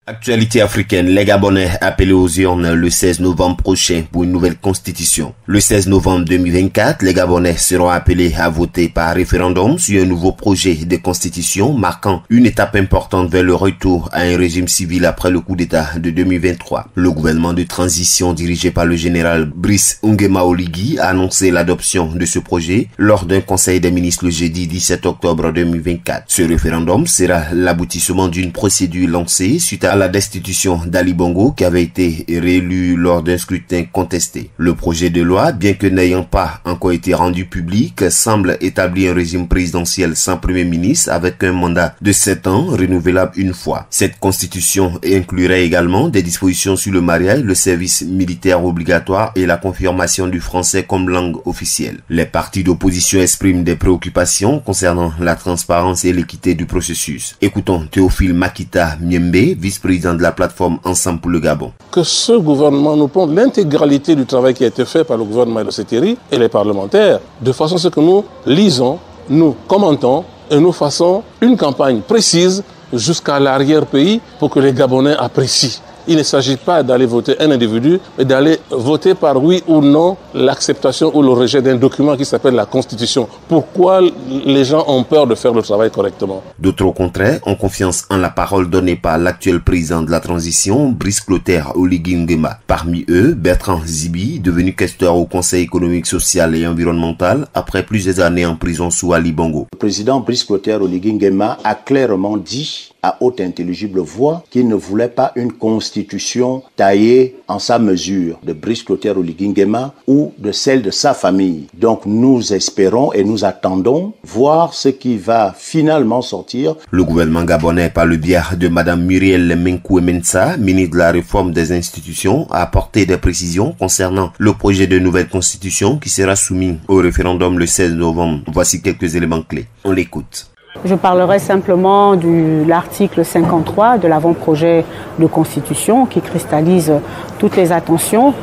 Actualité africaine, les Gabonais appelés aux urnes le 16 novembre prochain pour une nouvelle constitution. Le 16 novembre 2024, les Gabonais seront appelés à voter par référendum sur un nouveau projet de constitution marquant une étape importante vers le retour à un régime civil après le coup d'État de 2023. Le gouvernement de transition dirigé par le général Brice Nguema Oligui a annoncé l'adoption de ce projet lors d'un conseil des ministres le jeudi 17 octobre 2024. Ce référendum sera l'aboutissement d'une procédure lancée suite à la destitution d'Ali Bongo qui avait été réélu lors d'un scrutin contesté. Le projet de loi, bien que n'ayant pas encore été rendu public, semble établir un régime présidentiel sans premier ministre avec un mandat de 7 ans renouvelable une fois. Cette constitution inclurait également des dispositions sur le mariage, le service militaire obligatoire et la confirmation du français comme langue officielle. Les partis d'opposition expriment des préoccupations concernant la transparence et l'équité du processus. Écoutons Théophile Makita Miembe, vice-président de la plateforme Ensemble pour le Gabon. Que ce gouvernement nous prenne l'intégralité du travail qui a été fait par le gouvernement de Sétéri et les parlementaires, de façon à ce que nous lisons, nous commentons et nous fassons une campagne précise jusqu'à l'arrière-pays pour que les Gabonais apprécient. Il ne s'agit pas d'aller voter un individu, mais d'aller voter par oui ou non l'acceptation ou le rejet d'un document qui s'appelle la Constitution. Pourquoi les gens ont peur de faire le travail correctement? D'autres, au contraire, ont confiance en la parole donnée par l'actuel président de la transition, Brice Clotaire Oligui Nguema. Parmi eux, Bertrand Zibi, devenu questeur au Conseil économique, social et environnemental après plusieurs années en prison sous Ali Bongo. Le président Brice Clotaire Oligui Nguema a clairement dit à haute intelligible voix qu'il ne voulait pas une constitution taillée en sa mesure de Brice Clotaire Oligui Nguema ou de celle de sa famille. Donc nous espérons et nous attendons voir ce qui va finalement sortir. Le gouvernement gabonais, par le biais de Madame Muriel Menkoué-Mensah, ministre de la réforme des institutions, a apporté des précisions concernant le projet de nouvelle constitution qui sera soumis au référendum le 16 novembre. Voici quelques éléments clés. On l'écoute. Je parlerai simplement de l'article 53 de l'avant-projet de constitution qui cristallise toutes les attentions.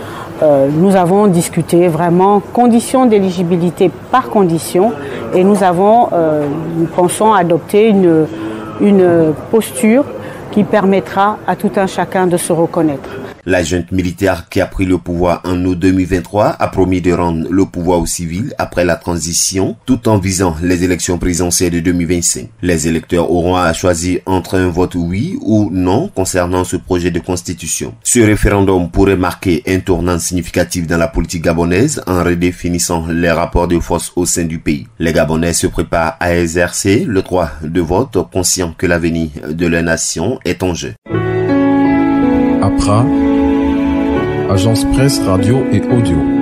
Nous avons discuté vraiment conditions d'éligibilité par condition et nous pensons adopter une posture qui permettra à tout un chacun de se reconnaître. La junte militaire qui a pris le pouvoir en août 2023 a promis de rendre le pouvoir aux civils après la transition, tout en visant les élections présidentielles de 2025. Les électeurs auront à choisir entre un vote oui ou non concernant ce projet de constitution. Ce référendum pourrait marquer un tournant significatif dans la politique gabonaise en redéfinissant les rapports de force au sein du pays. Les Gabonais se préparent à exercer le droit de vote, conscients que l'avenir de la nation est en jeu. APRA, Agence Presse, Radio et Audio.